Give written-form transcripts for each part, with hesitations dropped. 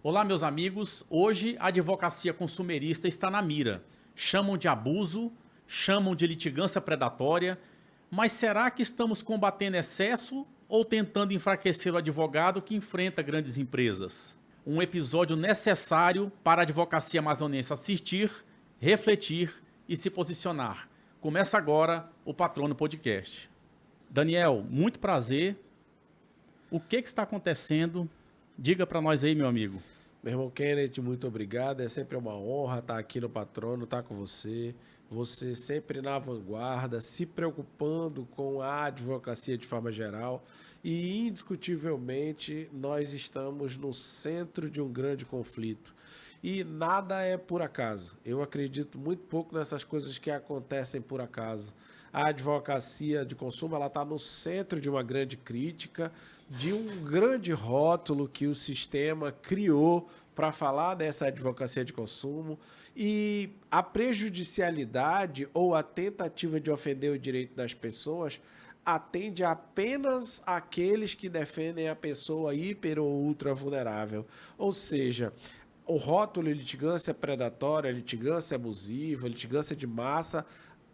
Olá, meus amigos. Hoje a advocacia consumerista está na mira. Chamam de abuso, chamam de litigância predatória, mas será que estamos combatendo excesso ou tentando enfraquecer o advogado que enfrenta grandes empresas? Um episódio necessário para a advocacia amazonense assistir, refletir e se posicionar. Começa agora o Patrono Podcast. Daniel, muito prazer. O que está acontecendo? Diga para nós aí, meu amigo. Meu irmão Kenneth, muito obrigado. É sempre uma honra estar aqui no Patrono, estar com você. Você sempre na vanguarda, se preocupando com a advocacia de forma geral. E, indiscutivelmente, nós estamos no centro de um grande conflito. E nada é por acaso. Eu acredito muito pouco nessas coisas que acontecem por acaso. A advocacia de consumo está no centro de uma grande crítica, de um grande rótulo que o sistema criou para falar dessa advocacia de consumo, e a prejudicialidade ou a tentativa de ofender o direito das pessoas atende apenas àqueles que defendem a pessoa hiper ou ultra vulnerável. Ou seja, o rótulo litigância predatória, litigância abusiva, litigância de massa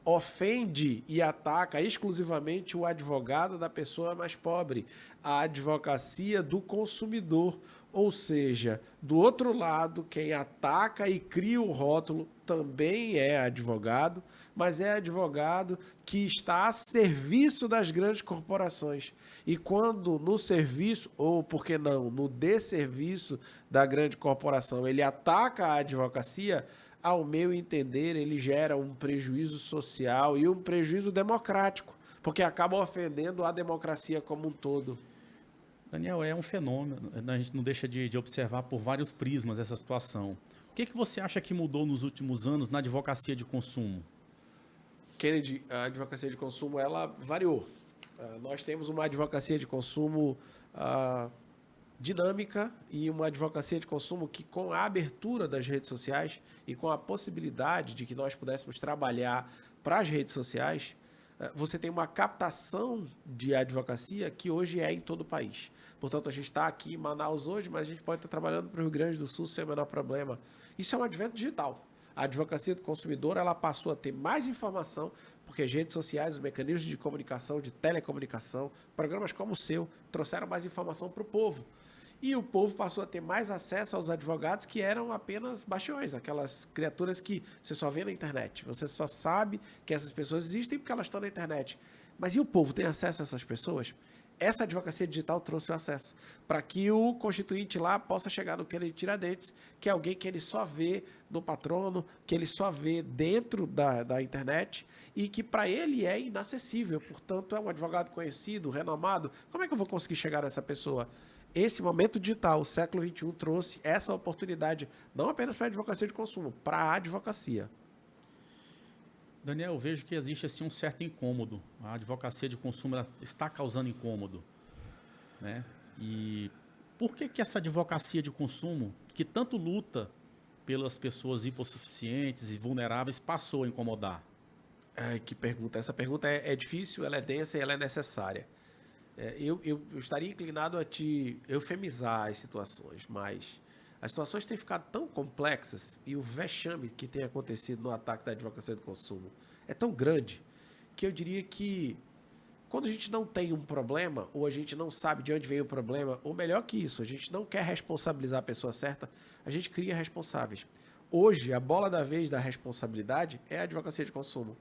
ofende e ataca exclusivamente o advogado da pessoa mais pobre, a advocacia do consumidor. Ou seja, do outro lado, quem ataca e cria o rótulo também é advogado, mas é advogado que está a serviço das grandes corporações. E quando no serviço, ou por que não, no desserviço da grande corporação, ele ataca a advocacia, ao meu entender, ele gera um prejuízo social e um prejuízo democrático, porque acaba ofendendo a democracia como um todo. Daniel, é um fenômeno, a gente não deixa de observar por vários prismas essa situação. O que você acha que mudou nos últimos anos na advocacia de consumo? Kennedy, a advocacia de consumo ela variou. Nós temos uma advocacia de consumo dinâmica e uma advocacia de consumo que, com a abertura das redes sociais e com a possibilidade de que nós pudéssemos trabalhar para as redes sociais, você tem uma captação de advocacia que hoje é em todo o país. Portanto, a gente está aqui em Manaus hoje, mas a gente pode estar trabalhando para o Rio Grande do Sul sem o menor problema. Isso é um advento digital. A advocacia do consumidor ela passou a ter mais informação, porque as redes sociais, os mecanismos de comunicação, de telecomunicação, programas como o seu, trouxeram mais informação para o povo. E o povo passou a ter mais acesso aos advogados que eram apenas bastiões, aquelas criaturas que você só vê na internet. Você só sabe que essas pessoas existem porque elas estão na internet. Mas e o povo tem acesso a essas pessoas? Essa advocacia digital trouxe o acesso para que o constituinte lá possa chegar no Kennedy Tiradentes, que é alguém que ele só vê no Patrono, que ele só vê dentro da internet e que para ele é inacessível. Portanto, é um advogado conhecido, renomado. Como é que eu vou conseguir chegar nessa pessoa? Esse momento digital, o século XXI, trouxe essa oportunidade não apenas para a advocacia de consumo, para a advocacia. Daniel, eu vejo que existe assim, um certo incômodo. A advocacia de consumo está causando incômodo, né? E por que essa advocacia de consumo, que tanto luta pelas pessoas hipossuficientes e vulneráveis, passou a incomodar? Que pergunta. Essa pergunta é difícil, ela é densa e ela é necessária. Eu estaria inclinado a te eufemizar as situações, mas as situações têm ficado tão complexas e o vexame que tem acontecido no ataque da advocacia do consumo é tão grande que eu diria que quando a gente não tem um problema ou a gente não sabe de onde vem o problema, ou melhor que isso, a gente não quer responsabilizar a pessoa certa, a gente cria responsáveis. Hoje, a bola da vez da responsabilidade é a advocacia de consumo.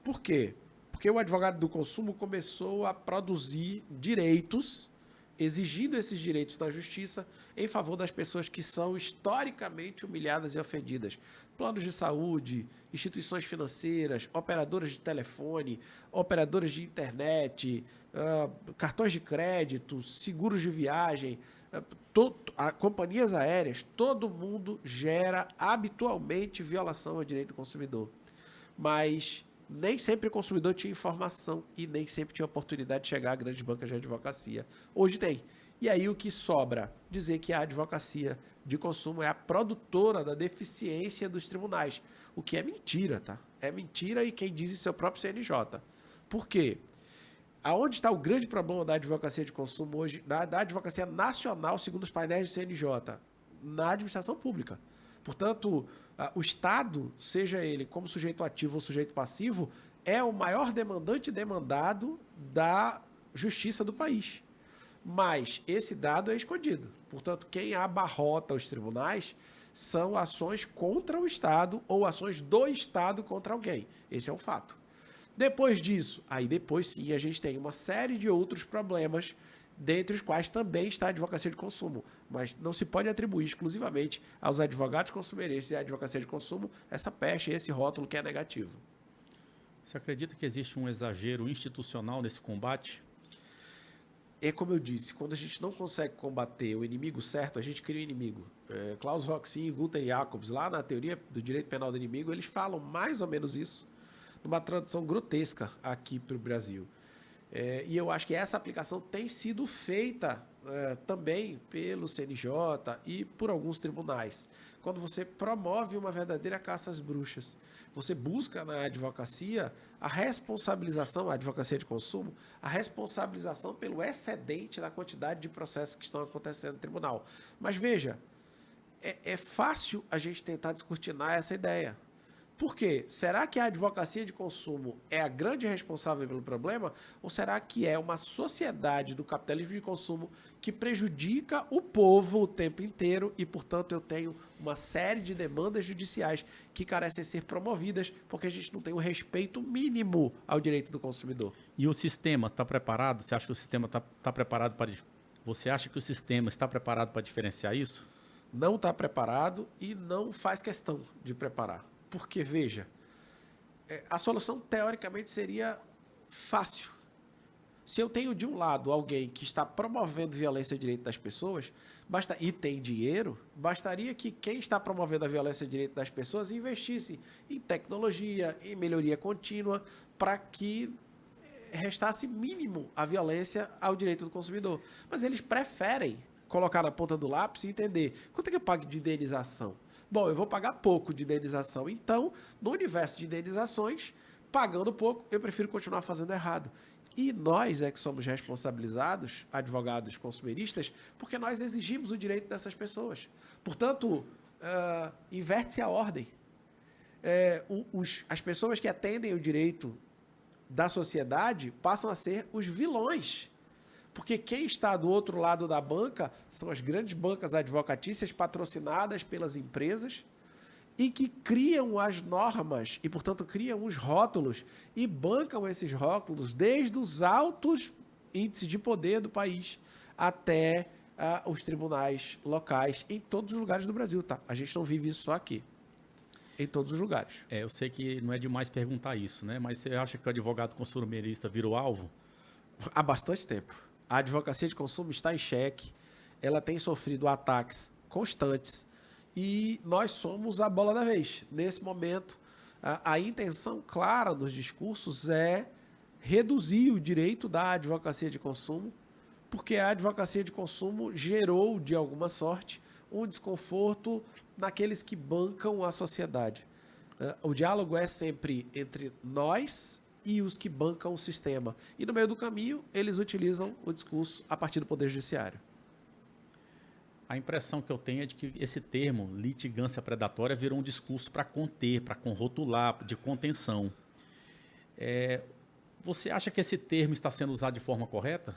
Por quê? Porque o advogado do consumo começou a produzir direitos, exigindo esses direitos na justiça em favor das pessoas que são historicamente humilhadas e ofendidas. Planos de saúde, instituições financeiras, operadoras de telefone, operadoras de internet, cartões de crédito, seguros de viagem, companhias aéreas, todo mundo gera habitualmente violação ao direito do consumidor. Mas nem sempre o consumidor tinha informação e nem sempre tinha oportunidade de chegar a grandes bancas de advocacia. Hoje tem. E aí o que sobra? Dizer que a advocacia de consumo é a produtora da deficiência dos tribunais. O que é mentira, tá? É mentira e quem diz isso é o próprio CNJ. Por quê? Aonde está o grande problema da advocacia de consumo hoje, da advocacia nacional, segundo os painéis do CNJ? na administração pública. Portanto, o Estado, seja ele como sujeito ativo ou sujeito passivo, é o maior demandante e demandado da justiça do país. Mas esse dado é escondido. Portanto, quem abarrota os tribunais são ações contra o Estado ou ações do Estado contra alguém. Esse é um fato. Depois disso, aí depois sim a gente tem uma série de outros problemas, dentre os quais também está a advocacia de consumo. Mas não se pode atribuir exclusivamente aos advogados consumeristas e à advocacia de consumo essa peste, esse rótulo que é negativo. Você acredita que existe um exagero institucional nesse combate? É como eu disse, quando a gente não consegue combater o inimigo certo, a gente cria o inimigo. Klaus Roxin e Gunther Jacobs, lá na teoria do direito penal do inimigo, eles falam mais ou menos isso, numa tradução grotesca aqui para o Brasil. E eu acho que essa aplicação tem sido feita também pelo CNJ e por alguns tribunais. Quando você promove uma verdadeira caça às bruxas, você busca na advocacia a responsabilização, a advocacia de consumo, a responsabilização pelo excedente da quantidade de processos que estão acontecendo no tribunal. Mas veja, é fácil a gente tentar descortinar essa ideia. Por quê? Será que a advocacia de consumo é a grande responsável pelo problema? Ou será que é uma sociedade do capitalismo de consumo que prejudica o povo o tempo inteiro e, portanto, eu tenho uma série de demandas judiciais que carecem ser promovidas porque a gente não tem um respeito mínimo ao direito do consumidor? E o sistema está preparado? Você acha que o sistema está preparado para... Você acha que o sistema está preparado para diferenciar isso? Não está preparado e não faz questão de preparar. Porque, veja, a solução teoricamente seria fácil. Se eu tenho de um lado alguém que está promovendo violência ao direito das pessoas e tem dinheiro, bastaria que quem está promovendo a violência ao direito das pessoas investisse em tecnologia, em melhoria contínua, para que restasse mínimo a violência ao direito do consumidor. Mas eles preferem colocar na ponta do lápis e entender quanto é que eu pago de indenização. Bom, eu vou pagar pouco de indenização, então, no universo de indenizações, pagando pouco, eu prefiro continuar fazendo errado. E nós é que somos responsabilizados, advogados consumeristas, porque nós exigimos o direito dessas pessoas. Portanto, inverte-se a ordem. As pessoas que atendem o direito da sociedade passam a ser os vilões. Porque quem está do outro lado da banca são as grandes bancas advocatícias patrocinadas pelas empresas e que criam as normas e, portanto, criam os rótulos e bancam esses rótulos desde os altos índices de poder do país até os tribunais locais em todos os lugares do Brasil. Tá? A gente não vive isso só aqui. Em todos os lugares. Eu sei que não é demais perguntar isso, né? Mas você acha que o advogado consumerista virou alvo? Há bastante tempo. A advocacia de consumo está em xeque, ela tem sofrido ataques constantes e nós somos a bola da vez. Nesse momento, a intenção clara nos discursos é reduzir o direito da advocacia de consumo, porque a advocacia de consumo gerou, de alguma sorte, um desconforto naqueles que bancam a sociedade. O diálogo é sempre entre nós e os que bancam o sistema. E no meio do caminho, eles utilizam o discurso a partir do Poder Judiciário. A impressão que eu tenho é de que esse termo, litigância predatória, virou um discurso para conter, para rotular, de contenção. Você acha que esse termo está sendo usado de forma correta?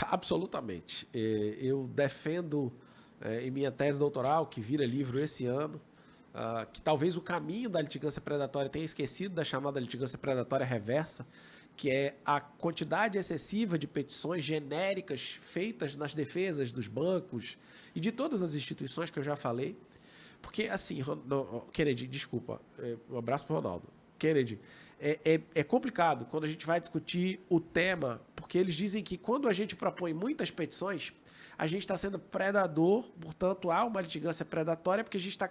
Absolutamente. Eu defendo, em minha tese doutoral, que vira livro esse ano, que talvez o caminho da litigância predatória tenha esquecido da chamada litigância predatória reversa, que é a quantidade excessiva de petições genéricas feitas nas defesas dos bancos e de todas as instituições que eu já falei. Porque, assim, Kennedy, desculpa, um abraço para o Ronaldo. Kennedy, é complicado quando a gente vai discutir o tema, porque eles dizem que quando a gente propõe muitas petições, a gente está sendo predador, portanto, há uma litigância predatória, porque a gente está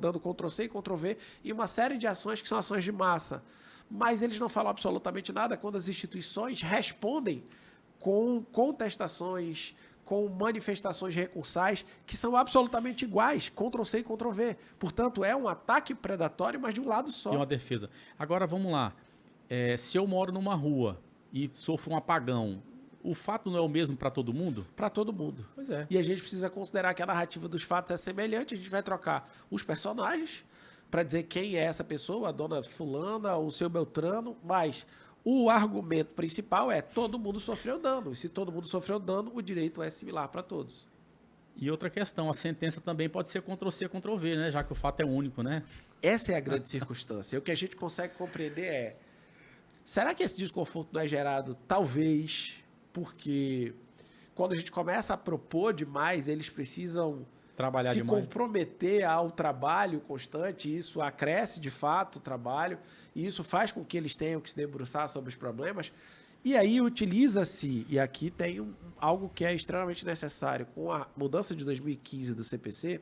dando Ctrl+C e Ctrl+V em uma série de ações que são ações de massa. Mas eles não falam absolutamente nada quando as instituições respondem com contestações, com manifestações recursais, que são absolutamente iguais, Ctrl+C e Ctrl+V. Portanto, é um ataque predatório, mas de um lado só. E uma defesa. Agora, vamos lá. Se eu moro numa rua e sofro um apagão, O fato não é o mesmo para todo mundo? Para todo mundo. Pois é. E a gente precisa considerar que a narrativa dos fatos é semelhante, a gente vai trocar os personagens para dizer quem é essa pessoa, a dona fulana, o seu Beltrano, mas o argumento principal é todo mundo sofreu dano. E se todo mundo sofreu dano, o direito é similar para todos. E outra questão, a sentença também pode ser Ctrl-C, Ctrl-V, né? Já que o fato é único, né? Essa é a grande circunstância. O que a gente consegue compreender é, será que esse desconforto não é gerado, talvez, porque quando a gente começa a propor demais, eles precisam Trabalhar se demais. comprometer ao trabalho constante, e isso acresce de fato o trabalho, e isso faz com que eles tenham que se debruçar sobre os problemas. E aí utiliza-se, e aqui tem algo que é extremamente necessário, com a mudança de 2015 do CPC,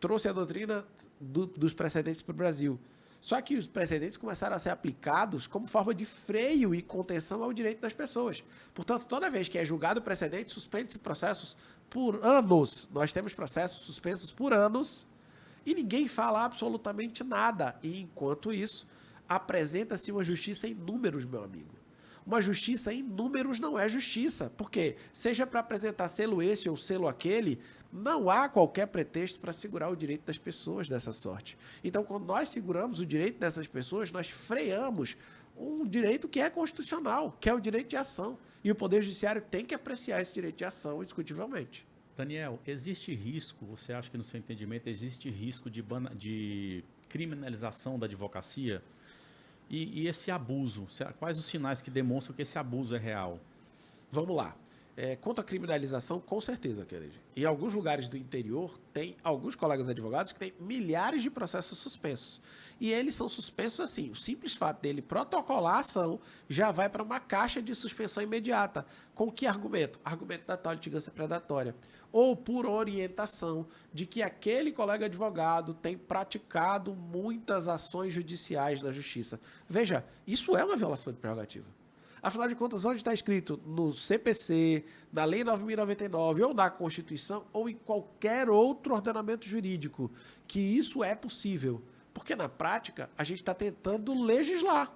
trouxe a doutrina dos precedentes para o Brasil. Só que os precedentes começaram a ser aplicados como forma de freio e contenção ao direito das pessoas. Portanto, toda vez que é julgado o precedente, suspende-se processos por anos. Nós temos processos suspensos por anos e ninguém fala absolutamente nada. E, enquanto isso, apresenta-se uma justiça em números, meu amigo. Uma justiça em números não é justiça. Por quê? Seja para apresentar selo esse ou selo aquele, não há qualquer pretexto para segurar o direito das pessoas dessa sorte. Então, quando nós seguramos o direito dessas pessoas, nós freamos um direito que é constitucional, que é o direito de ação. E o Poder Judiciário tem que apreciar esse direito de ação, indiscutivelmente. Daniel, existe risco, você acha que no seu entendimento existe risco de criminalização da advocacia? E esse abuso, quais os sinais que demonstram que esse abuso é real? Vamos lá. Quanto à criminalização, com certeza, Kennedy. Em alguns lugares do interior, tem alguns colegas advogados que têm milhares de processos suspensos. E eles são suspensos assim. O simples fato dele protocolar a ação já vai para uma caixa de suspensão imediata. Com que argumento? Argumento da tal litigância predatória. Ou por orientação de que aquele colega advogado tem praticado muitas ações judiciais na justiça. Veja, isso é uma violação de prerrogativa. Afinal de contas, onde está escrito no CPC, na Lei 9.099 ou na Constituição ou em qualquer outro ordenamento jurídico que isso é possível? Porque na prática a gente está tentando legislar.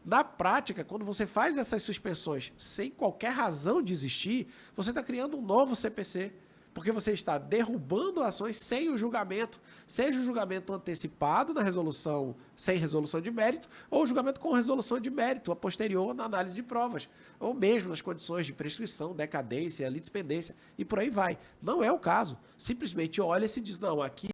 Na prática, quando você faz essas suspensões sem qualquer razão de existir, você está criando um novo CPC. Porque você está derrubando ações sem o julgamento, seja o julgamento antecipado na resolução, sem resolução de mérito, ou o julgamento com resolução de mérito, a posterior na análise de provas, ou mesmo nas condições de prescrição, decadência, litispendência, e por aí vai. Não é o caso. Simplesmente olha-se e diz, não, aqui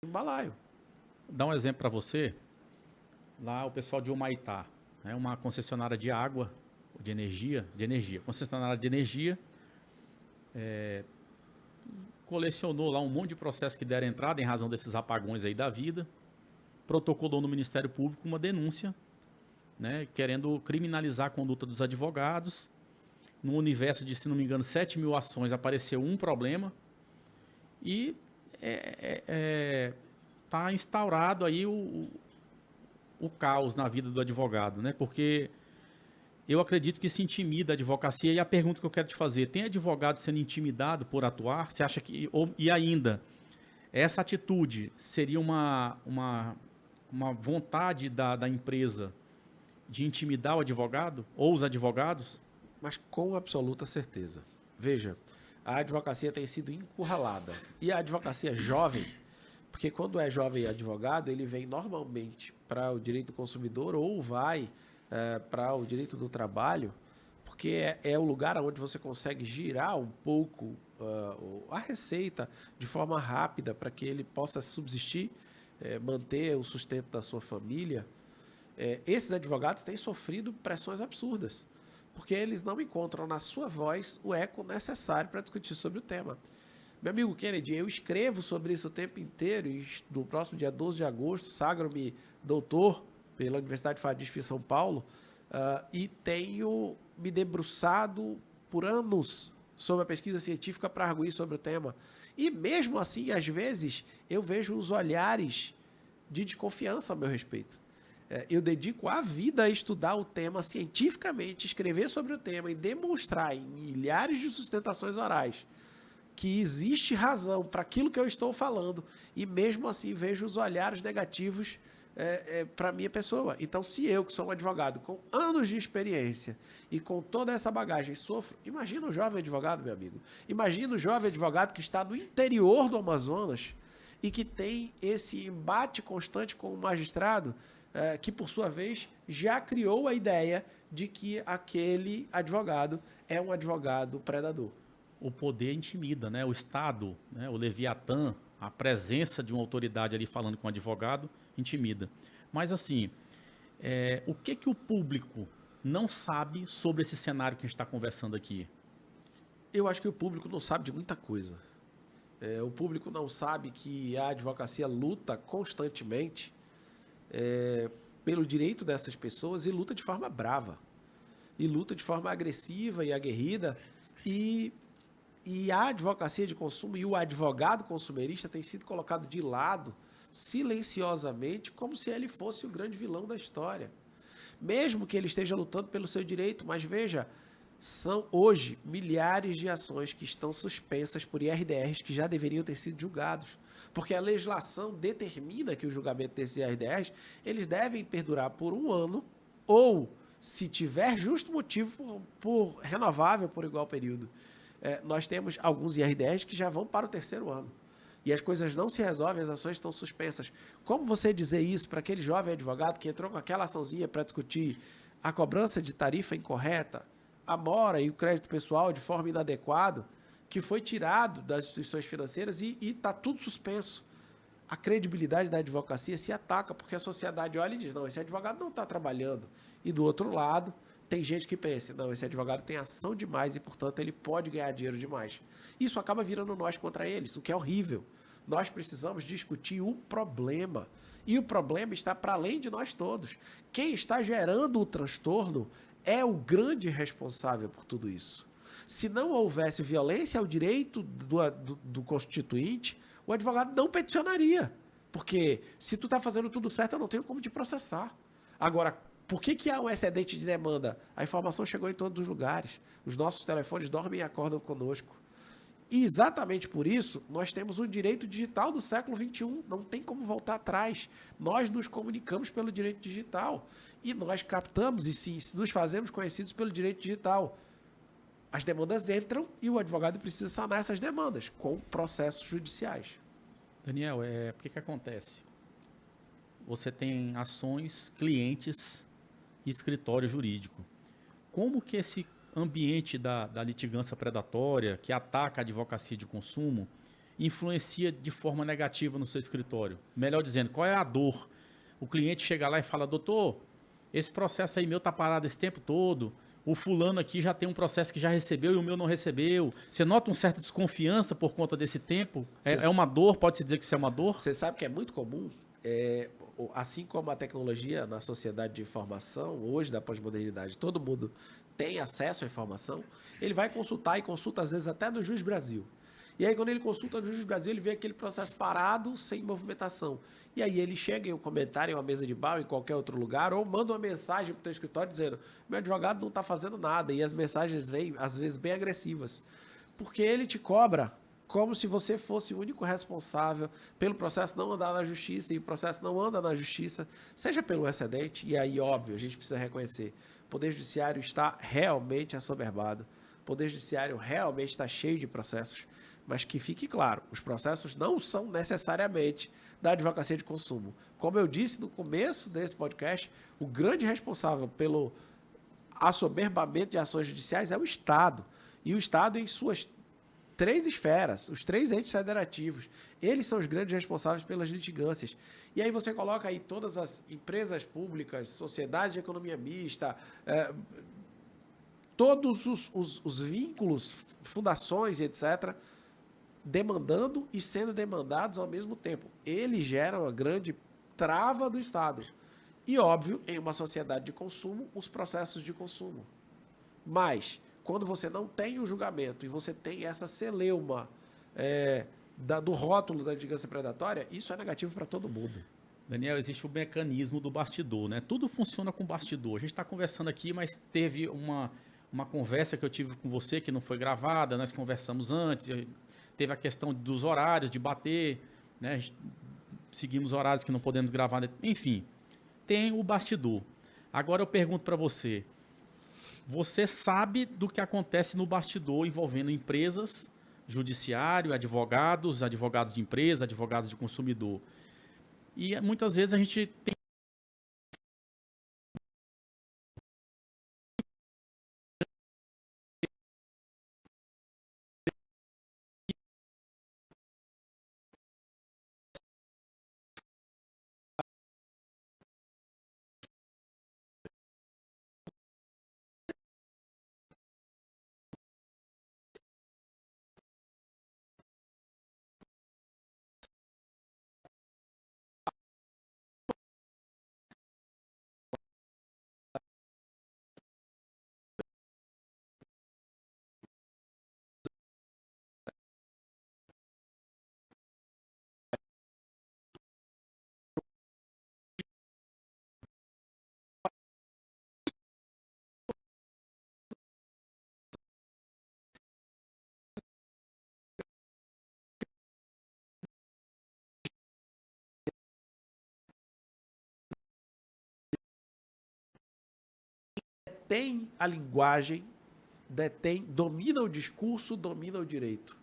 um balaio. Dá um exemplo para você. Lá o pessoal de Humaitá, né, uma concessionária de água, de energia, concessionária de energia, colecionou lá um monte de processos que deram entrada em razão desses apagões aí da vida, protocolou no Ministério Público uma denúncia, né, querendo criminalizar a conduta dos advogados. No universo de, se não me engano, 7.000 ações, apareceu um problema e está instaurado aí o caos na vida do advogado, né? Porque eu acredito que se intimida a advocacia. E a pergunta que eu quero te fazer, tem advogado sendo intimidado por atuar? Você acha que... e ainda, essa atitude seria uma vontade da empresa de intimidar o advogado ou os advogados? Mas com absoluta certeza. Veja, a advocacia tem sido encurralada. E a advocacia jovem, porque quando é jovem advogado, ele vem normalmente para o direito do consumidor ou vai para o direito do trabalho, porque é o lugar onde você consegue girar um pouco a receita de forma rápida para que ele possa subsistir manter o sustento da sua família, esses advogados têm sofrido pressões absurdas, porque eles não encontram na sua voz o eco necessário para discutir sobre o tema. Meu amigo Kennedy, eu escrevo sobre isso o tempo inteiro e no próximo dia 12 de agosto sagro-me doutor pela Universidade FADISP em São Paulo e tenho me debruçado por anos sobre a pesquisa científica para arguir sobre o tema. E mesmo assim, às vezes, eu vejo os olhares de desconfiança a meu respeito. Eu dedico a vida a estudar o tema cientificamente, escrever sobre o tema e demonstrar em milhares de sustentações orais que existe razão para aquilo que eu estou falando e mesmo assim vejo os olhares negativos para a minha pessoa. Então, se eu, que sou um advogado com anos de experiência e com toda essa bagagem sofro, imagina o jovem advogado, meu amigo. Imagina o jovem advogado que está no interior do Amazonas e que tem esse embate constante com o magistrado que, por sua vez, já criou a ideia de que aquele advogado é um advogado predador. O poder intimida, né? O Estado, né? O Leviatã, a presença de uma autoridade ali falando com o advogado, intimida. Mas assim, o que o público não sabe sobre esse cenário que a gente está conversando aqui? Eu acho que o público não sabe de muita coisa. O público não sabe que a advocacia luta constantemente pelo direito dessas pessoas e luta de forma brava. E luta de forma agressiva e aguerrida. E a advocacia de consumo e o advogado consumerista tem sido colocado de lado silenciosamente, como se ele fosse o grande vilão da história. Mesmo que ele esteja lutando pelo seu direito, mas veja, são hoje milhares de ações que estão suspensas por IRDRs que já deveriam ter sido julgados. Porque a legislação determina que o julgamento desses IRDRs, eles devem perdurar por 1 ano ou, se tiver justo motivo, por renovável por igual período. Nós temos alguns IRDRs que já vão para o 3º ano. E as coisas não se resolvem, as ações estão suspensas. Como você dizer isso para aquele jovem advogado que entrou com aquela açãozinha para discutir a cobrança de tarifa incorreta, a mora e o crédito pessoal de forma inadequada, que foi tirado das instituições financeiras e está tudo suspenso? A credibilidade da advocacia se ataca, porque a sociedade olha e diz, não, esse advogado não está trabalhando. E do outro lado, tem gente que pensa, não, esse advogado tem ação demais e, portanto, ele pode ganhar dinheiro demais. Isso acaba virando nós contra eles, o que é horrível. Nós precisamos discutir o problema. E o problema está para além de nós todos. Quem está gerando o transtorno é o grande responsável por tudo isso. Se não houvesse violência ao direito do constituinte, o advogado não peticionaria. Porque se tu está fazendo tudo certo, eu não tenho como te processar. Agora, por que há um excedente de demanda? A informação chegou em todos os lugares. Os nossos telefones dormem e acordam conosco. E exatamente por isso, nós temos o direito digital do século XXI. Não tem como voltar atrás. Nós nos comunicamos pelo direito digital. E nós captamos e nos fazemos conhecidos pelo direito digital. As demandas entram e o advogado precisa sanar essas demandas com processos judiciais. Daniel, por que acontece? Você tem ações, clientes e escritório jurídico. Como que esse ambiente da litigância predatória, que ataca a advocacia de consumo, influencia de forma negativa no seu escritório? Melhor dizendo, qual é a dor? O cliente chega lá e fala, doutor, esse processo aí meu está parado esse tempo todo, o fulano aqui já tem um processo que já recebeu e o meu não recebeu. Você nota uma certa desconfiança por conta desse tempo? É uma dor? Pode-se dizer que isso é uma dor? Você sabe que é muito comum, assim como a tecnologia na sociedade de informação, hoje da pós-modernidade, todo mundo tem acesso à informação, ele vai consultar e consulta às vezes até no Juiz Brasil. E aí quando ele consulta no Juiz Brasil, ele vê aquele processo parado, sem movimentação. E aí ele chega em um comentário, em uma mesa de bar, em qualquer outro lugar, ou manda uma mensagem para o teu escritório dizendo, meu advogado não está fazendo nada. E as mensagens vêm, às vezes, bem agressivas. Porque ele te cobra como se você fosse o único responsável pelo processo não andar na justiça, e o processo não anda na justiça, seja pelo excedente, e aí, óbvio, a gente precisa reconhecer, o Poder Judiciário está realmente assoberbado, o Poder Judiciário realmente está cheio de processos, mas que fique claro, os processos não são necessariamente da advocacia de consumo. Como eu disse no começo desse podcast, o grande responsável pelo assoberbamento de ações judiciais é o Estado, e o Estado, em suas 3 esferas, os 3 entes federativos. Eles são os grandes responsáveis pelas litigâncias. E aí você coloca aí todas as empresas públicas, sociedade de economia mista, todos os vínculos, fundações e etc., demandando e sendo demandados ao mesmo tempo. Eles geram a grande trava do Estado. E, óbvio, em uma sociedade de consumo, os processos de consumo. Mas, quando você não tem o julgamento e você tem essa celeuma do rótulo da litigância predatória, isso é negativo para todo mundo. Daniel, existe o mecanismo do bastidor, né? Tudo funciona com bastidor. A gente está conversando aqui, mas teve uma conversa que eu tive com você que não foi gravada, nós conversamos antes, teve a questão dos horários, de bater, né? Seguimos horários que não podemos gravar, enfim, tem o bastidor. Agora eu pergunto para você, você sabe do que acontece no bastidor envolvendo empresas, judiciário, advogados de empresa, advogados de consumidor. E muitas vezes a gente tem a linguagem, domina o discurso, domina o direito.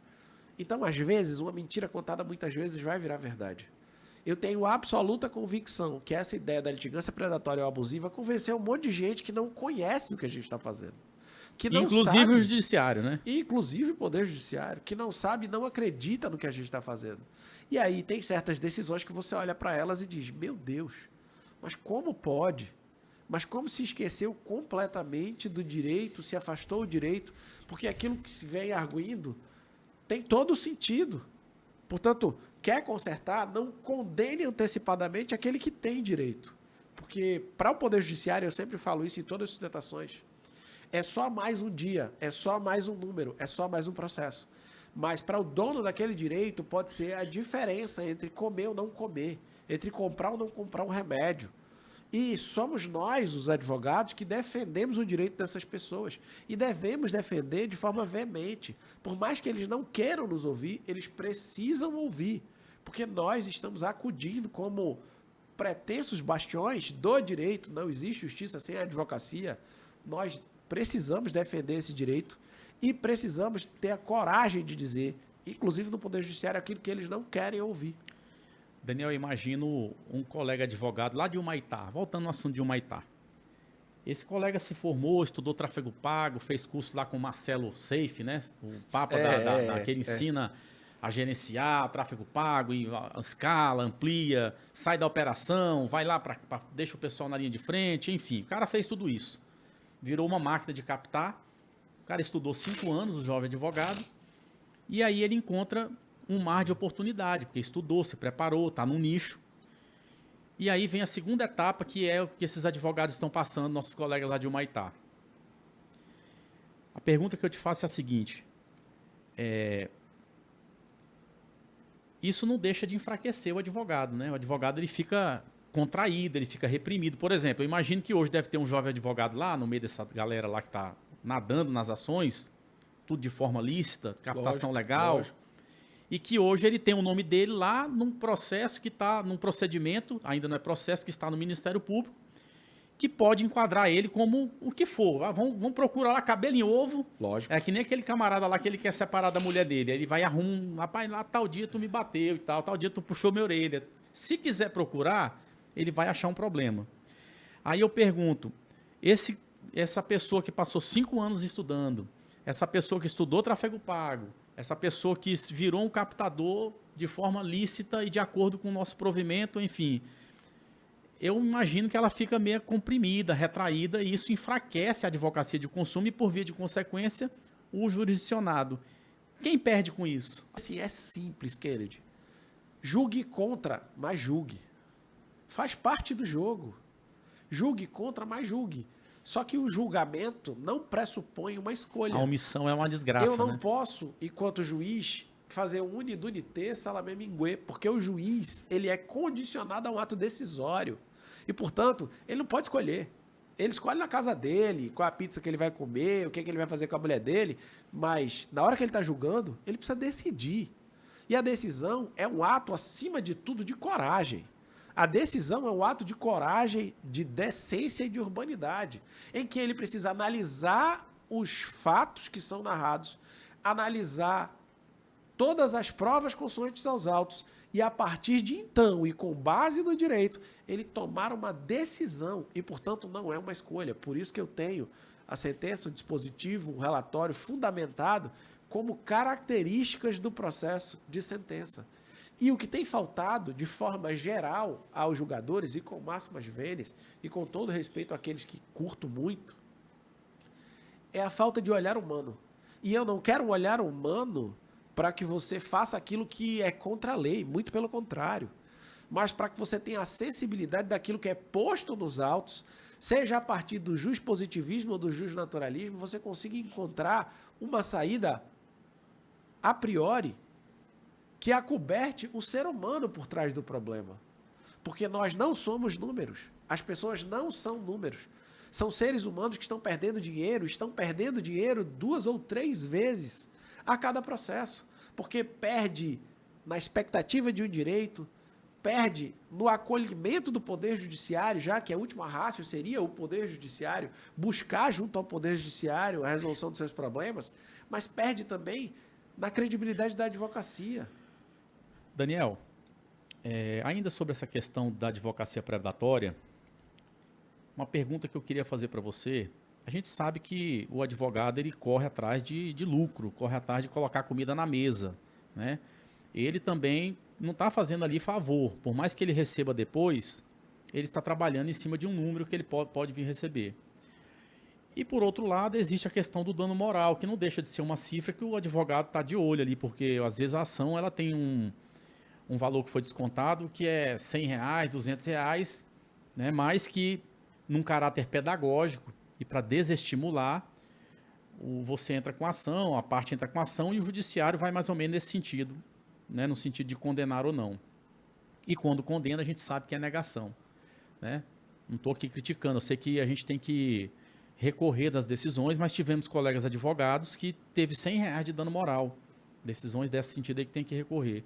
Então, às vezes, uma mentira contada muitas vezes vai virar verdade. Eu tenho absoluta convicção que essa ideia da litigância predatória ou abusiva convenceu um monte de gente que não conhece o que a gente está fazendo. Que não inclusive sabe, o judiciário, né? inclusive o Poder Judiciário, que não sabe, não acredita no que a gente está fazendo. E aí tem certas decisões que você olha para elas e diz, meu Deus, mas como pode? Mas como se esqueceu completamente do direito, se afastou do direito, porque aquilo que se vem arguindo tem todo o sentido. Portanto, quer consertar, não condene antecipadamente aquele que tem direito. Porque para o Poder Judiciário, eu sempre falo isso em todas as sustentações, é só mais um dia, é só mais um número, é só mais um processo. Mas para o dono daquele direito pode ser a diferença entre comer ou não comer, entre comprar ou não comprar um remédio. E somos nós, os advogados, que defendemos o direito dessas pessoas. E devemos defender de forma veemente. Por mais que eles não queiram nos ouvir, eles precisam ouvir. Porque nós estamos acudindo como pretensos bastiões do direito. Não existe justiça sem a advocacia. Nós precisamos defender esse direito e precisamos ter a coragem de dizer, inclusive no Poder Judiciário, aquilo que eles não querem ouvir. Daniel, eu imagino um colega advogado lá de Humaitá, voltando ao assunto de Humaitá. Esse colega se formou, estudou tráfego pago, fez curso lá com o Marcelo Seife, né? O papa que ele ensina a gerenciar tráfego pago, e a escala, amplia, sai da operação, vai lá, deixa o pessoal na linha de frente, enfim. O cara fez tudo isso. Virou uma máquina de captar. O cara estudou 5 anos, o jovem advogado, e aí ele encontra um mar de oportunidade, porque estudou, se preparou, está no nicho. E aí vem a segunda etapa, que é o que esses advogados estão passando, nossos colegas lá de Humaitá. A pergunta que eu te faço é a seguinte, isso não deixa de enfraquecer o advogado, né? O advogado ele fica contraído, ele fica reprimido. Por exemplo, eu imagino que hoje deve ter um jovem advogado lá, no meio dessa galera lá que está nadando nas ações, tudo de forma lícita, captação legal. Lógico. E que hoje ele tem o nome dele lá num processo que está, num procedimento, ainda não é processo, que está no Ministério Público, que pode enquadrar ele como o que for. Vamos procurar lá cabelo em ovo. Lógico. É que nem aquele camarada lá que ele quer separar da mulher dele. Ele vai arrumar, rapaz, lá tal dia tu me bateu e tal dia tu puxou minha orelha. Se quiser procurar, ele vai achar um problema. Aí eu pergunto, essa pessoa que passou 5 anos estudando, essa pessoa que estudou tráfego pago, essa pessoa que virou um captador de forma lícita e de acordo com o nosso provimento, enfim, eu imagino que ela fica meio comprimida, retraída, e isso enfraquece a advocacia de consumo e, por via de consequência, o jurisdicionado. Quem perde com isso? Assim, é simples, Kennedy. Julgue contra, mas julgue. Faz parte do jogo. Julgue contra, mas julgue. Só que o julgamento não pressupõe uma escolha. A omissão é uma desgraça, Eu não né? posso, enquanto juiz, fazer um unidunité salame minguê, porque o juiz ele é condicionado a um ato decisório. E, portanto, ele não pode escolher. Ele escolhe na casa dele, qual a pizza que ele vai comer, o que ele vai fazer com a mulher dele, mas na hora que ele está julgando, ele precisa decidir. E a decisão é um ato, acima de tudo, de coragem. A decisão é um ato de coragem, de decência e de urbanidade, em que ele precisa analisar os fatos que são narrados, analisar todas as provas consoantes aos autos e, a partir de então, e com base no direito, ele tomar uma decisão e, portanto, não é uma escolha. Por isso que eu tenho a sentença, o dispositivo, o relatório fundamentado como características do processo de sentença. E o que tem faltado, de forma geral, aos julgadores, e com máximas vênias, e com todo respeito àqueles que curto muito, é a falta de olhar humano. E eu não quero um olhar humano para que você faça aquilo que é contra a lei, muito pelo contrário. Mas para que você tenha a sensibilidade daquilo que é posto nos autos, seja a partir do juspositivismo ou do jusnaturalismo, você consiga encontrar uma saída a priori que acoberte o ser humano por trás do problema. Porque nós não somos números. As pessoas não são números. São seres humanos que estão perdendo dinheiro 2 ou 3 vezes a cada processo. Porque perde na expectativa de um direito, perde no acolhimento do Poder Judiciário, já que a última ratio seria o Poder Judiciário buscar junto ao Poder Judiciário a resolução dos seus problemas, mas perde também na credibilidade da advocacia. Daniel, ainda sobre essa questão da advocacia predatória, uma pergunta que eu queria fazer para você. A gente sabe que o advogado ele corre atrás de lucro, corre atrás de colocar comida na mesa, né? Ele também não está fazendo ali favor. Por mais que ele receba depois, ele está trabalhando em cima de um número que ele pode vir receber. E, por outro lado, existe a questão do dano moral, que não deixa de ser uma cifra que o advogado está de olho ali, porque, às vezes, a ação ela tem um valor que foi descontado, que é R$100, R$200, né? Mas que, num caráter pedagógico e para desestimular, você entra com a ação, a parte entra com a ação e o judiciário vai mais ou menos nesse sentido, né? No sentido de condenar ou não. E quando condena, a gente sabe que é negação, né? Não estou aqui criticando, eu sei que a gente tem que recorrer das decisões, mas tivemos colegas advogados que teve R$100 de dano moral. Decisões desse sentido aí que tem que recorrer.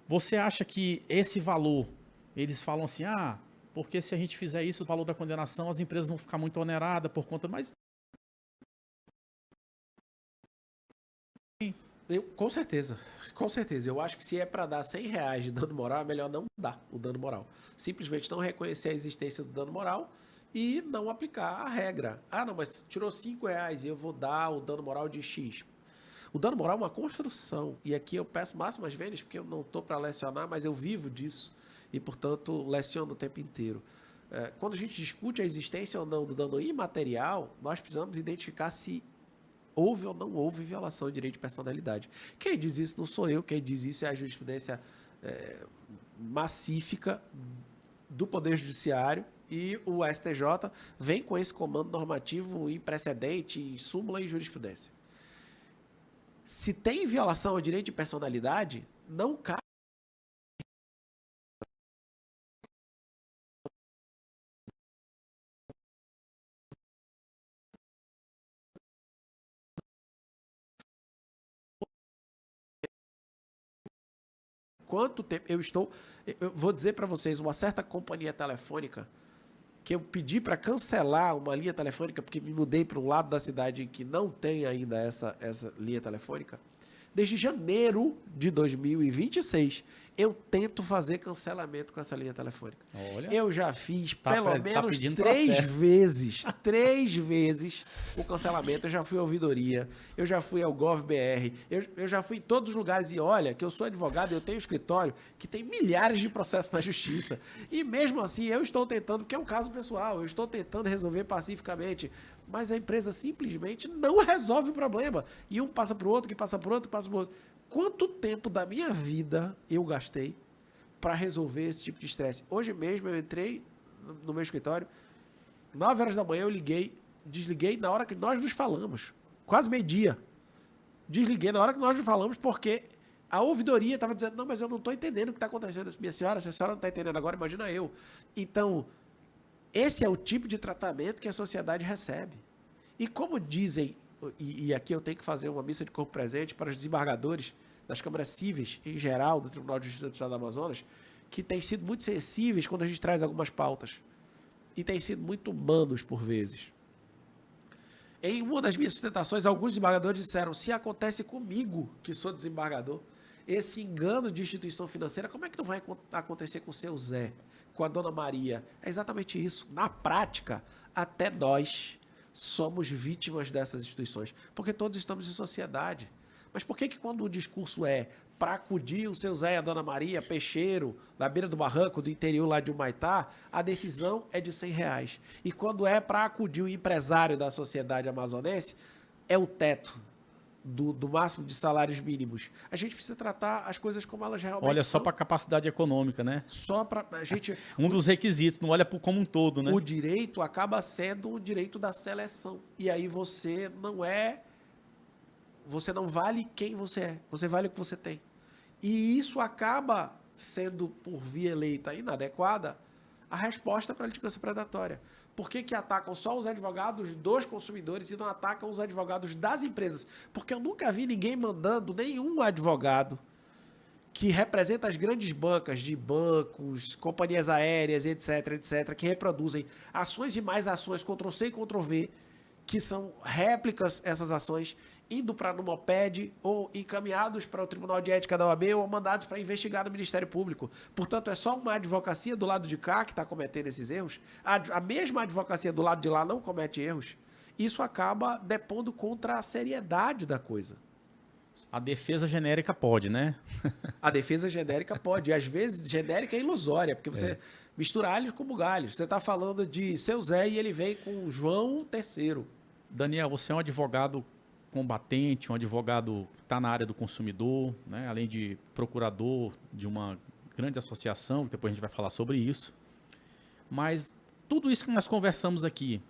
Você acha que esse valor, eles falam assim, porque se a gente fizer isso, o valor da condenação, as empresas vão ficar muito oneradas por conta, mas... Com certeza, com certeza. Eu acho que se é para dar R$100 de dano moral, é melhor não dar o dano moral. Simplesmente não reconhecer a existência do dano moral e não aplicar a regra. Não, mas tirou R$5 e eu vou dar o dano moral de X. O dano moral é uma construção. E aqui eu peço máximas vênias, porque eu não estou para lecionar, mas eu vivo disso. E, portanto, leciono o tempo inteiro. Quando a gente discute a existência ou não do dano imaterial, nós precisamos identificar se houve ou não houve violação de direito de personalidade. Quem diz isso não sou eu, quem diz isso é a jurisprudência massífica do Poder Judiciário, e o STJ vem com esse comando normativo em precedente, em súmula e jurisprudência. Se tem violação ao direito de personalidade, não cabe quanto tempo eu vou dizer para vocês, uma certa companhia telefônica que eu pedi para cancelar uma linha telefônica porque me mudei para um lado da cidade que não tem ainda essa linha telefônica, Desde janeiro de 2026, eu tento fazer cancelamento com essa linha telefônica. Olha. Eu já fiz Tá pelo menos pedindo 3 processo. vezes, 3 vezes o cancelamento. Eu já fui à ouvidoria, eu já fui ao GovBR, eu já fui em todos os lugares. E olha, que eu sou advogado, eu tenho um escritório que tem milhares de processos na justiça. E mesmo assim, eu estou tentando, porque é um caso pessoal, eu estou tentando resolver pacificamente. Mas a empresa simplesmente não resolve o problema. E um passa para o outro, que passa para o outro, que passa para o outro. Quanto tempo da minha vida eu gastei para resolver esse tipo de estresse? Hoje mesmo eu entrei no meu escritório, 9 horas da manhã eu desliguei na hora que nós nos falamos. Quase meio-dia. Desliguei na hora que nós nos falamos porque a ouvidoria estava dizendo, não, mas eu não estou entendendo o que está acontecendo. Minha senhora, se a senhora não está entendendo agora, imagina eu. Então, esse é o tipo de tratamento que a sociedade recebe. E como dizem, e aqui eu tenho que fazer uma missa de corpo presente para os desembargadores das câmaras cíveis, em geral, do Tribunal de Justiça do Estado do Amazonas, que têm sido muito sensíveis quando a gente traz algumas pautas. E têm sido muito humanos, por vezes. Em uma das minhas sustentações, alguns desembargadores disseram, se acontece comigo, que sou desembargador, esse engano de instituição financeira, como é que não vai acontecer com o seu Zé, com a dona Maria? É exatamente isso. Na prática, até nós somos vítimas dessas instituições, porque todos estamos em sociedade. Mas por que quando o discurso é para acudir o seu Zé e a dona Maria, peixeiro, na beira do barranco, do interior lá de Humaitá, a decisão é de R$100? E quando é para acudir o empresário da sociedade amazonense, é o teto do máximo de salários mínimos. A gente precisa tratar as coisas como elas realmente Olha são. só para a capacidade econômica, né? Só para a gente... Um dos requisitos, não olha como um todo, né? O direito acaba sendo o direito da seleção. E aí você não vale quem você é. Você vale o que você tem. E isso acaba sendo, por via eleita inadequada, a resposta para a litigância predatória. Por que atacam só os advogados dos consumidores e não atacam os advogados das empresas? Porque eu nunca vi ninguém mandando nenhum advogado que representa as grandes bancas de bancos, companhias aéreas, etc., que reproduzem ações e mais ações, Ctrl-C e Ctrl-V, que são réplicas, essas ações, indo para a Numoped ou encaminhados para o Tribunal de Ética da OAB ou mandados para investigar no Ministério Público. Portanto, é só uma advocacia do lado de cá que está cometendo esses erros. A mesma advocacia do lado de lá não comete erros. Isso acaba depondo contra a seriedade da coisa. A defesa genérica pode, né? A defesa genérica pode. E às vezes, genérica é ilusória, porque você mistura alhos com bugalhos. Você está falando de seu Zé e ele vem com João III. Daniel, você é um advogado combatente, um advogado que está na área do consumidor, né? Além de procurador de uma grande associação, que depois a gente vai falar sobre isso. Mas tudo isso que nós conversamos aqui,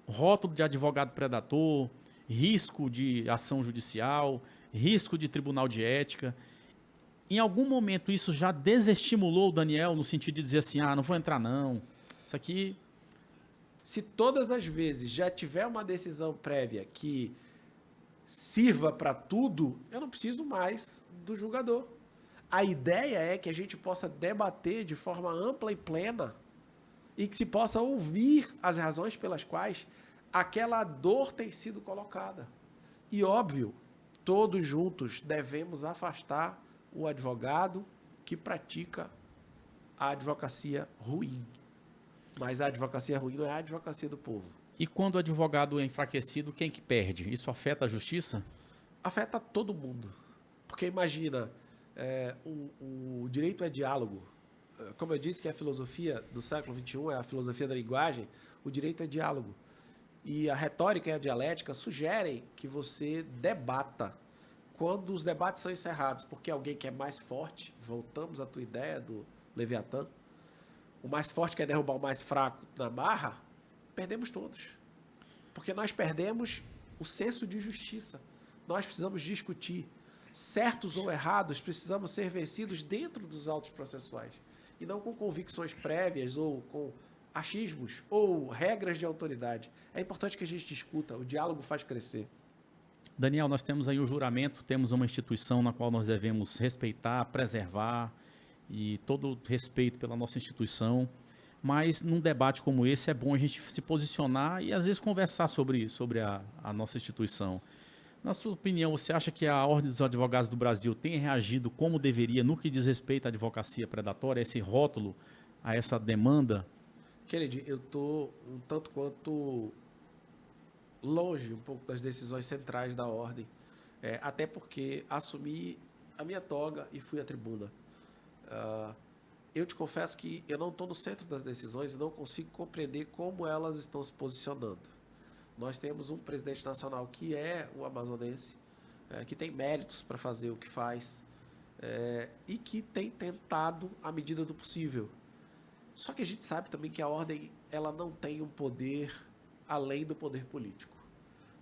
rótulo de advogado predator, risco de ação judicial, risco de tribunal de ética, em algum momento isso já desestimulou o Daniel no sentido de dizer assim, não vou entrar não, isso aqui... Se todas as vezes já tiver uma decisão prévia que sirva para tudo, eu não preciso mais do julgador. A ideia é que a gente possa debater de forma ampla e plena e que se possa ouvir as razões pelas quais aquela dor tem sido colocada. E óbvio, todos juntos devemos afastar o advogado que pratica a advocacia ruim. Mas a advocacia ruim não é a advocacia do povo. E quando o advogado é enfraquecido, quem que perde? Isso afeta a justiça? Afeta todo mundo. Porque imagina, o direito é diálogo. Como eu disse que a filosofia do século XXI é a filosofia da linguagem, o direito é diálogo. E a retórica e a dialética sugerem que você debata. Quando os debates são encerrados porque alguém que é mais forte, voltamos à tua ideia do Leviatã, o mais forte quer derrubar o mais fraco na marra, perdemos todos. Porque nós perdemos o senso de justiça. Nós precisamos discutir. Certos ou errados precisamos ser vencidos dentro dos autos processuais. E não com convicções prévias ou com achismos ou regras de autoridade. É importante que a gente discuta. O diálogo faz crescer. Daniel, nós temos aí o juramento, temos uma instituição na qual nós devemos respeitar, preservar, e todo respeito pela nossa instituição, mas num debate como esse é bom a gente se posicionar e às vezes conversar sobre a nossa instituição. Na sua opinião, você acha que a Ordem dos Advogados do Brasil tem reagido como deveria no que diz respeito à advocacia predatória, esse rótulo, a essa demanda? Kennedy, eu estou um tanto quanto longe um pouco das decisões centrais da Ordem, até porque assumi a minha toga e fui à tribuna. Eu te confesso que eu não estou no centro das decisões e não consigo compreender como elas estão se posicionando. Nós temos um presidente nacional que é um amazonense, que tem méritos para fazer o que faz, e que tem tentado à medida do possível. Só que a gente sabe também que a Ordem ela não tem um poder além do poder político.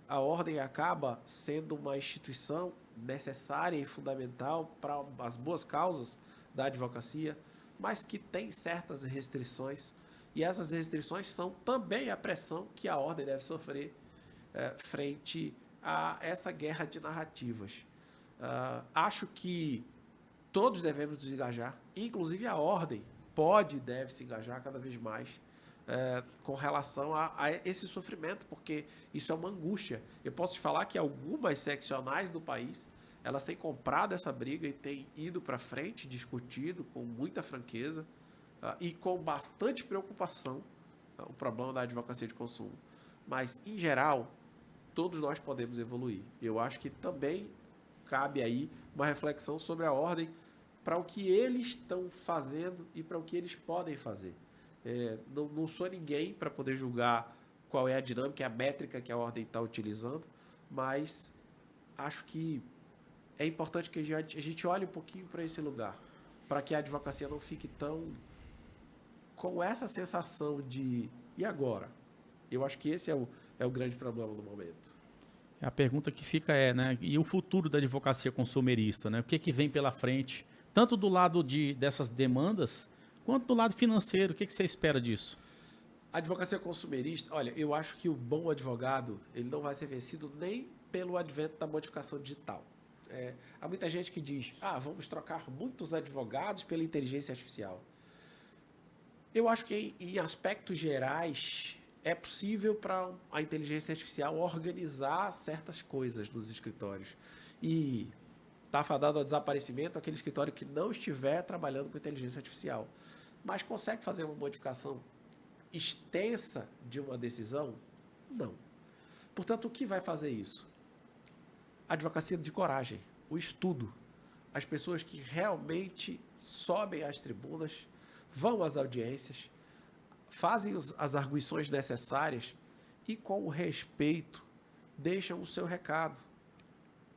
A Ordem acaba sendo uma instituição necessária e fundamental para as boas causas da advocacia, mas que tem certas restrições, e essas restrições são também a pressão que a Ordem deve sofrer frente a essa guerra de narrativas. Acho que todos devemos nos engajar, inclusive a Ordem pode e deve se engajar cada vez mais com relação a esse sofrimento, porque isso é uma angústia. Eu posso te falar que algumas seccionais do país, elas têm comprado essa briga e têm ido para frente, discutido com muita franqueza e com bastante preocupação o problema da advocacia de consumo. Mas, em geral, todos nós podemos evoluir. Eu acho que também cabe aí uma reflexão sobre a Ordem para o que eles estão fazendo e para o que eles podem fazer. Não sou ninguém para poder julgar qual é a dinâmica, a métrica que a Ordem está utilizando, mas acho que é importante que a gente olhe um pouquinho para esse lugar, para que a advocacia não fique tão com essa sensação de e agora? Eu acho que esse é o grande problema do momento. A pergunta que fica né? E o futuro da advocacia consumerista, né? O que vem pela frente? Tanto do lado dessas demandas, quanto do lado financeiro. O que você espera disso? A advocacia consumerista, olha, eu acho que o bom advogado ele não vai ser vencido nem pelo advento da modificação digital. Há muita gente que diz, vamos trocar muitos advogados pela inteligência artificial. Eu acho que em aspectos gerais é possível para a inteligência artificial organizar certas coisas nos escritórios. E está fadado ao desaparecimento aquele escritório que não estiver trabalhando com inteligência artificial. Mas consegue fazer uma modificação extensa de uma decisão? Não. Portanto, o que vai fazer isso? A advocacia de coragem, o estudo. As pessoas que realmente sobem às tribunas, vão às audiências, fazem as arguições necessárias e, com o respeito, deixam o seu recado.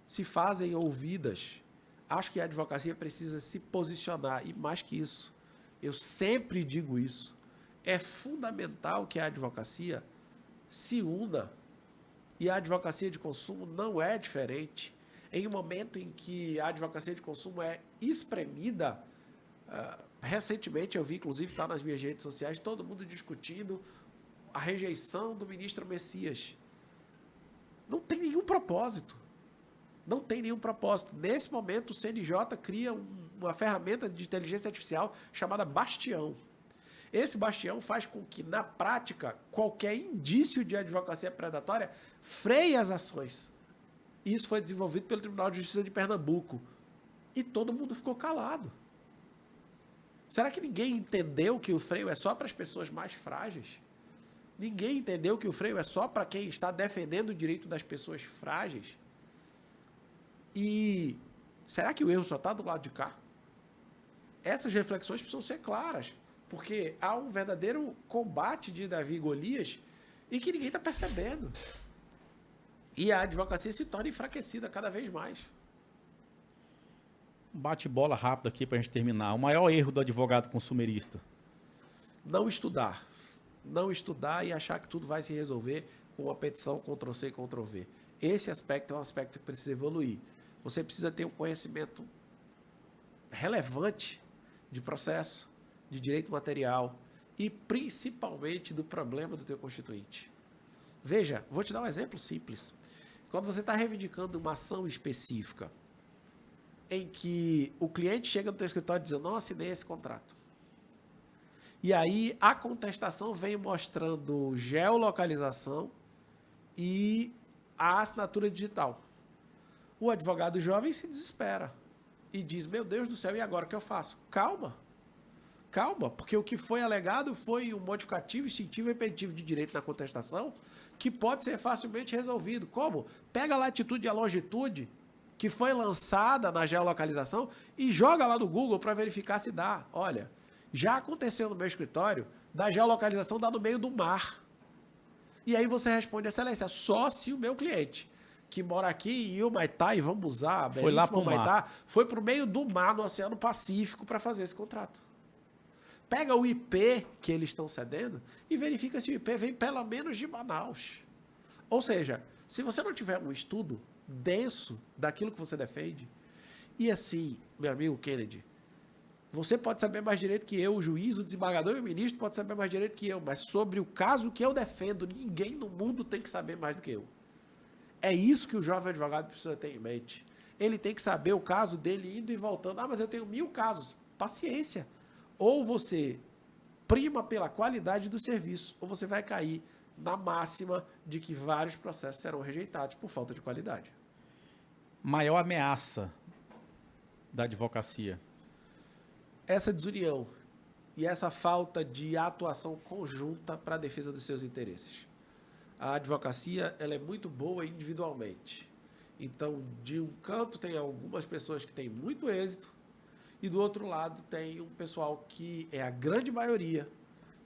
Se fazem ouvidas. Acho que a advocacia precisa se posicionar. E mais que isso, eu sempre digo isso, é fundamental que a advocacia se una. E a advocacia de consumo não é diferente. Em um momento em que a advocacia de consumo é espremida, recentemente eu vi, inclusive está nas minhas redes sociais, todo mundo discutindo a rejeição do ministro Messias. Não tem nenhum propósito. Não tem nenhum propósito. Nesse momento, o CNJ cria uma ferramenta de inteligência artificial chamada Bastião. Esse Bastião faz com que, na prática, qualquer indício de advocacia predatória freie as ações. Isso foi desenvolvido pelo Tribunal de Justiça de Pernambuco. E todo mundo ficou calado. Será que ninguém entendeu que o freio é só para as pessoas mais frágeis? Ninguém entendeu que o freio é só para quem está defendendo o direito das pessoas frágeis? E será que o erro só está do lado de cá? Essas reflexões precisam ser claras, porque há um verdadeiro combate de Davi e Golias e que ninguém está percebendo. E a advocacia se torna enfraquecida cada vez mais. Um bate-bola rápido aqui para a gente terminar. O maior erro do advogado consumerista? Não estudar. Não estudar e achar que tudo vai se resolver com uma petição Ctrl+C, Ctrl+V. Esse aspecto é um aspecto que precisa evoluir. Você precisa ter um conhecimento relevante de processo, de direito material e principalmente do problema do teu constituinte. Veja, vou te dar um exemplo simples. Quando você está reivindicando uma ação específica em que o cliente chega no teu escritório e diz, eu não assinei esse contrato. E aí a contestação vem mostrando geolocalização e a assinatura digital. O advogado jovem se desespera e diz, meu Deus do céu, e agora o que eu faço? Calma, porque o que foi alegado foi um modificativo instintivo e impeditivo de direito na contestação que pode ser facilmente resolvido. Como? Pega a latitude e a longitude que foi lançada na geolocalização e joga lá no Google para verificar se dá. Olha, já aconteceu no meu escritório da geolocalização dar no meio do mar. E aí você responde, excelência, só se o meu cliente, que mora aqui em Humaitá, e vamos usar, foi lá para o Humaitá, foi para o meio do mar, no Oceano Pacífico, para fazer esse contrato. Pega o IP que eles estão cedendo e verifica se o IP vem pelo menos de Manaus. Ou seja, se você não tiver um estudo denso daquilo que você defende, e assim, meu amigo Kennedy, você pode saber mais direito que eu, o juiz, o desembargador e o ministro pode saber mais direito que eu, mas sobre o caso que eu defendo, ninguém no mundo tem que saber mais do que eu. É isso que o jovem advogado precisa ter em mente. Ele tem que saber o caso dele indo e voltando. Ah, mas eu tenho 1000 casos. Paciência. Ou você prima pela qualidade do serviço, ou você vai cair na máxima de que vários processos serão rejeitados por falta de qualidade. Maior ameaça da advocacia? Essa desunião e essa falta de atuação conjunta para a defesa dos seus interesses. A advocacia ela é muito boa individualmente. Então, de um canto tem algumas pessoas que têm muito êxito e do outro lado tem um pessoal que é a grande maioria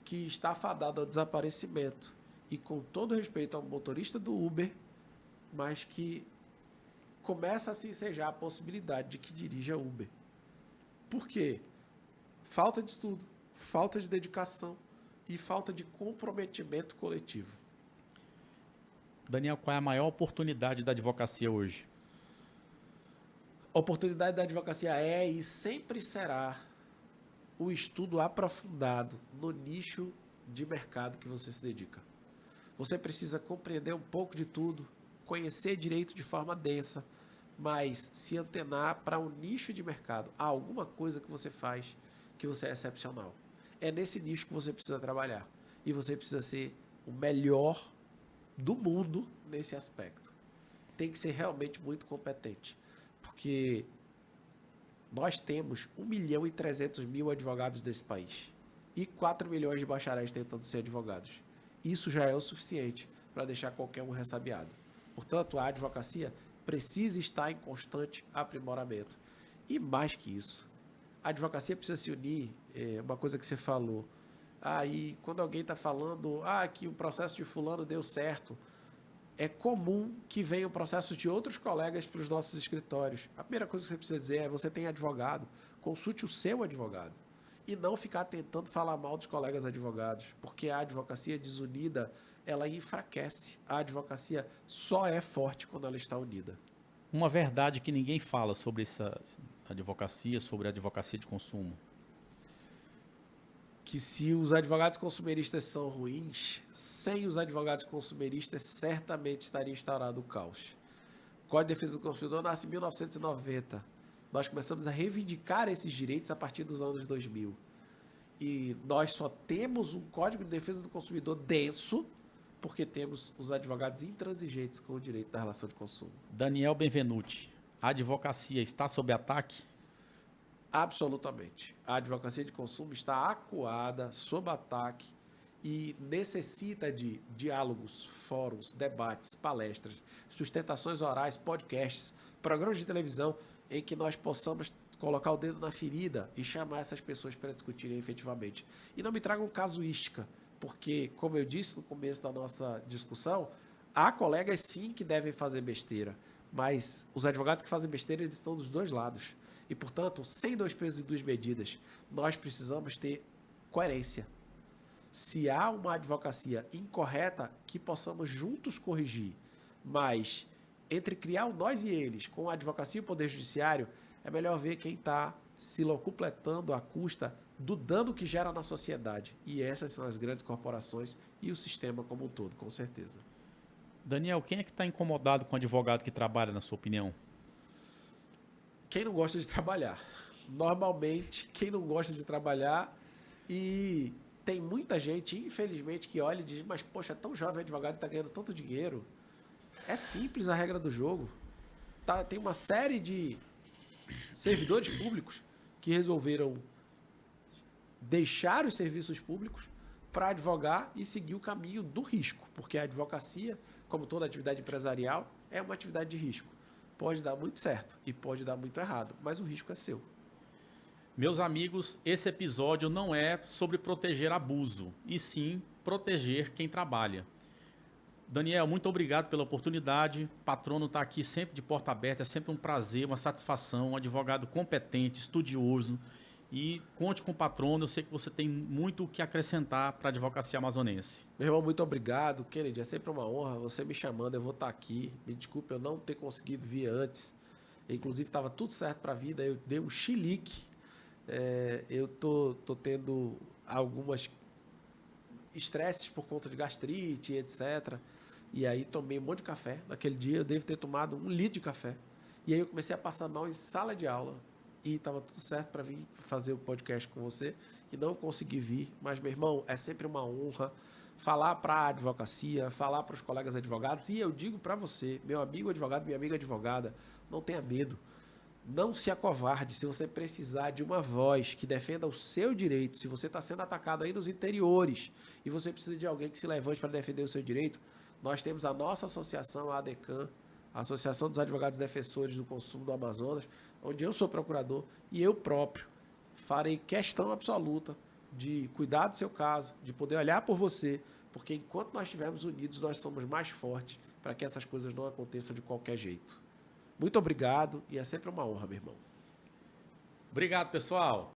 que está fadado ao desaparecimento e com todo respeito ao motorista do Uber, mas que começa a se ensejar a possibilidade de que dirija Uber. Por quê? Falta de estudo, falta de dedicação e falta de comprometimento coletivo. Daniel, qual é a maior oportunidade da advocacia hoje? A oportunidade da advocacia é e sempre será o estudo aprofundado no nicho de mercado que você se dedica. Você precisa compreender um pouco de tudo, conhecer direito de forma densa, mas se antenar para um nicho de mercado. Há alguma coisa que você faz que você é excepcional. É nesse nicho que você precisa trabalhar. E você precisa ser o melhor do mundo nesse aspecto. Tem que ser realmente muito competente. Porque nós temos 1.300.000 advogados desse país. E 4 milhões de bacharéis tentando ser advogados. Isso já é o suficiente para deixar qualquer um ressabiado. Portanto, a advocacia precisa estar em constante aprimoramento. E mais que isso, a advocacia precisa se unir, uma coisa que você falou. E quando alguém está falando que o processo de fulano deu certo, é comum que venham processos de outros colegas para os nossos escritórios. A primeira coisa que você precisa dizer é, você tem advogado, consulte o seu advogado. E não ficar tentando falar mal dos colegas advogados, porque a advocacia desunida, ela enfraquece. A advocacia só é forte quando ela está unida. Uma verdade que ninguém fala sobre essa advocacia, sobre a advocacia de consumo. Que se os advogados consumeristas são ruins, sem os advogados consumeristas certamente estaria instaurado o caos. O Código de Defesa do Consumidor nasce em 1990. Nós começamos a reivindicar esses direitos a partir dos anos 2000. E nós só temos um Código de Defesa do Consumidor denso porque temos os advogados intransigentes com o direito da relação de consumo. Daniel Benvenuti, a advocacia está sob ataque? Absolutamente. A advocacia de consumo está acuada, sob ataque e necessita de diálogos, fóruns, debates, palestras, sustentações orais, podcasts, programas de televisão em que nós possamos colocar o dedo na ferida e chamar essas pessoas para discutirem efetivamente. E não me tragam casuística, porque, como eu disse no começo da nossa discussão, há colegas sim que devem fazer besteira, mas os advogados que fazem besteira eles estão dos dois lados. E, portanto, sem dois pesos e duas medidas, nós precisamos ter coerência. Se há uma advocacia incorreta, que possamos juntos corrigir, mas entre criar o nós e eles com a advocacia e o poder judiciário, é melhor ver quem está se locupletando à custa do dano que gera na sociedade. E essas são as grandes corporações e o sistema como um todo, com certeza. Daniel, quem é que está incomodado com o advogado que trabalha, na sua opinião? Quem não gosta de trabalhar. Normalmente, quem não gosta de trabalhar e tem muita gente, infelizmente, que olha e diz, mas poxa, é tão jovem advogado e está ganhando tanto dinheiro. É simples a regra do jogo. tem uma série de servidores públicos que resolveram deixar os serviços públicos para advogar e seguir o caminho do risco, porque a advocacia, como toda atividade empresarial, é uma atividade de risco. Pode dar muito certo e pode dar muito errado, mas o risco é seu. Meus amigos, esse episódio não é sobre proteger abuso, e sim proteger quem trabalha. Daniel, muito obrigado pela oportunidade. Patrono está aqui sempre de porta aberta, é sempre um prazer, uma satisfação, um advogado competente, estudioso. E conte com o Patrono, eu sei que você tem muito o que acrescentar para a advocacia amazonense. Meu irmão, muito obrigado. Kennedy, é sempre uma honra você me chamando, eu vou estar aqui. Me desculpe eu não ter conseguido vir antes. Inclusive, estava tudo certo para a vida, eu dei um chilique. Eu tô tendo algumas estresses por conta de gastrite, etc. E aí tomei um monte de café. Naquele dia eu devo ter tomado 1 litro de café. E aí eu comecei a passar mal em sala de aula. E estava tudo certo para vir fazer o podcast com você. E não consegui vir. Mas, meu irmão, é sempre uma honra falar para a advocacia, falar para os colegas advogados. E eu digo para você, meu amigo advogado, minha amiga advogada, não tenha medo. Não se acovarde. Se você precisar de uma voz que defenda o seu direito, se você está sendo atacado aí nos interiores e você precisa de alguém que se levante para defender o seu direito, nós temos a nossa associação, a ADECAM, a Associação dos Advogados Defensores do Consumo do Amazonas, onde eu sou procurador e eu próprio farei questão absoluta de cuidar do seu caso, de poder olhar por você, porque enquanto nós estivermos unidos, nós somos mais fortes para que essas coisas não aconteçam de qualquer jeito. Muito obrigado e é sempre uma honra, meu irmão. Obrigado, pessoal.